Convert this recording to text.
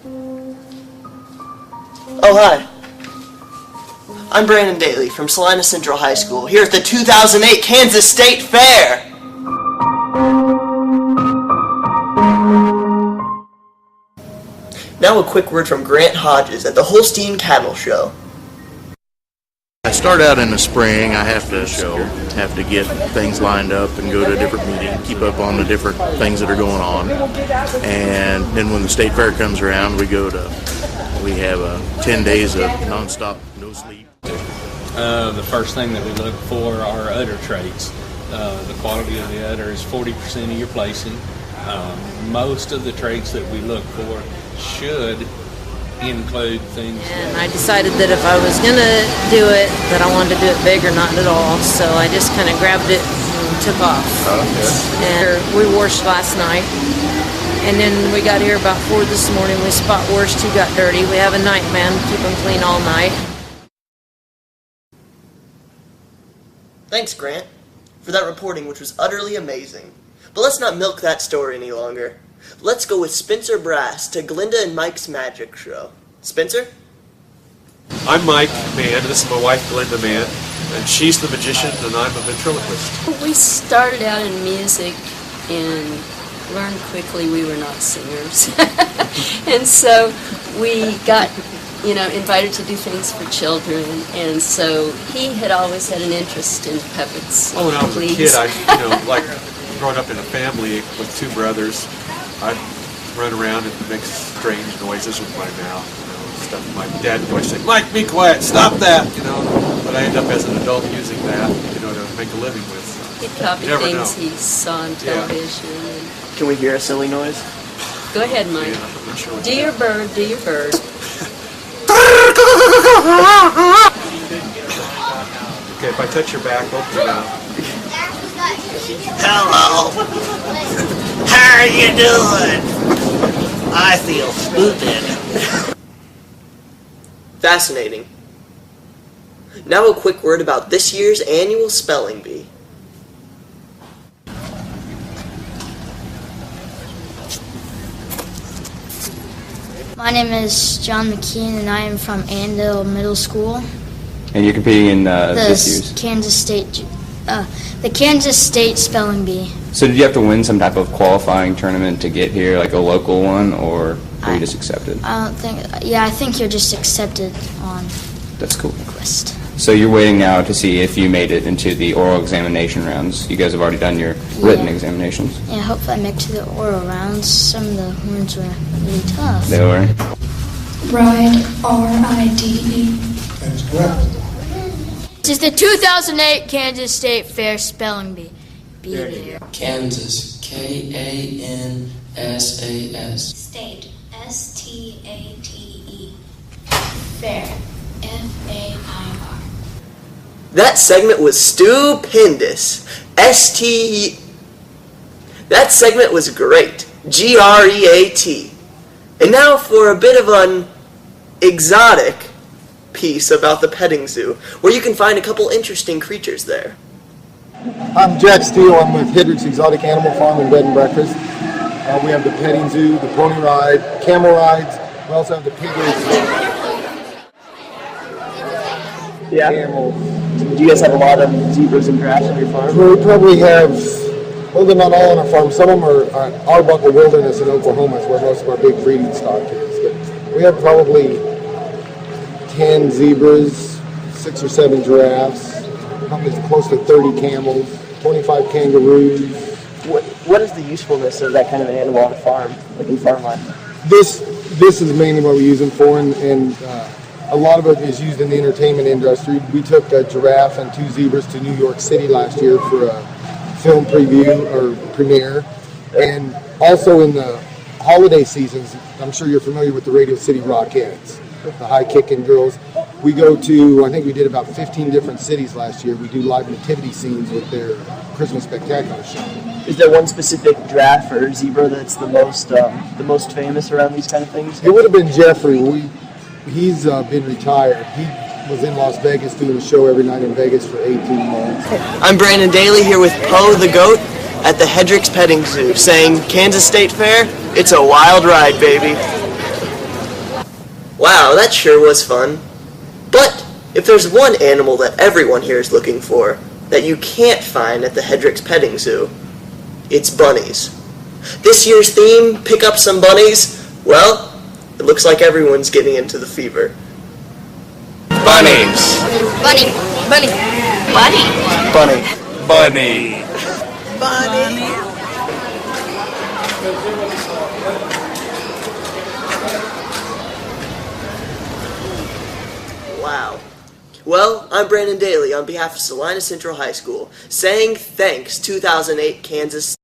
Oh, hi. I'm Brandon Daley from Salina Central High School, here at the 2008 Kansas State Fair. Now a quick word from Grant Hodges at the Holstein Cattle Show. I start out in the spring. I have to get things lined up and go to a different meeting, keep up on the different things that are going on. And then when the state fair comes around, we have 10 days of nonstop, no sleep. The first thing that we look for are udder traits. The quality of the udder is 40% of your placing. Most of the traits that we look for should include things. And I decided that if I was going to do it, that I wanted to do it big or not at all. So I just kind of grabbed it and took off. Okay. And we washed last night. And then we got here about 4 this morning. We spot washed, 2 got dirty. We have a night man, keep them clean all night. Thanks, Grant, for that reporting, which was utterly amazing. But let's not milk that story any longer. Let's go with Spencer Brass to Glinda and Mike's magic show. Spencer? I'm Mike Mann. This is my wife, Glinda Mann, and she's the magician, and I'm a ventriloquist. We started out in music and learned quickly we were not singers. And so we got, invited to do things for children, and so he had always had an interest in puppets. Oh, when I was a kid, like growing up in a family with 2 brothers, I'd run around and make strange noises with my mouth, stuff. My dad would always say, "Mike, be quiet, stop that," But I ended up as an adult using that, to make a living with. So. He copied things he saw on television. Yeah. Can we hear a silly noise? Go ahead, Mike. Yeah, I'm not sure do your bird, do your bird. Okay, if I touch your back, open your mouth. Hello. How are you doing? I feel stupid. Fascinating. Now a quick word about this year's annual spelling bee. My name is John McKean, and I am from Andale Middle School. And you're competing in this year's? The Kansas State Spelling Bee. So did you have to win some type of qualifying tournament to get here, like a local one, or were you just accepted? I think you're just accepted on That's cool. request. So you're waiting now to see if you made it into the oral examination rounds. You guys have already done your written examinations. Yeah, hopefully I make it to the oral rounds. Some of the words were really tough. They were? Ride, R-I-D-E. That's correct. This is the 2008 Kansas State Fair Spelling Bee. Be there. Kansas, K-A-N-S-A-S. State, S-T-A-T-E. Fair, F-A-I-R. That segment was stupendous. That segment was great. G-R-E-A-T. And now for a bit of an exotic piece about the petting zoo, where you can find a couple interesting creatures there. I'm Jack Steele. I'm with Hendrick's Exotic Animal Farm and Bed and Breakfast. We have the petting zoo, the pony ride, camel rides. We also have the pig race. Yeah. Camels. Do you guys have a lot of zebras and giraffes on your farm? We probably have, well, they're not all on our farm. Some of them are Arbuckle Wilderness in Oklahoma. Is where most of our big breeding stock is. But we have probably 10 zebras, 6 or 7 giraffes, probably close to 30 camels, 25 kangaroos. What is the usefulness of that kind of an animal on a farm, like in farmland? This is mainly what we use them for, and a lot of it is used in the entertainment industry. We took a giraffe and 2 zebras to New York City last year for a film preview or premiere, and also in the holiday seasons, I'm sure you're familiar with the Radio City Rockettes, the high-kicking girls. We go to, I think we did about 15 different cities last year. We do live nativity scenes with their Christmas Spectacular show. Is there one specific giraffe or zebra that's the most famous around these kind of things? It would have been Jeffrey. He's been retired. He was in Las Vegas doing a show every night in Vegas for 18 months. I'm Brandon Daley here with Poe the goat at the Hendrick's Petting Zoo, saying, Kansas State Fair, it's a wild ride, baby. Wow, that sure was fun. But if there's one animal that everyone here is looking for that you can't find at the Hedrick's Petting Zoo, it's bunnies. This year's theme, Pick Up Some Bunnies, well, it looks like everyone's getting into the fever. Bunnies. Bunny. Bunny. Bunny. Bunny. Bunny. Bunny. Wow. Well, I'm Brandon Daley on behalf of Salina Central High School, saying thanks 2008 Kansas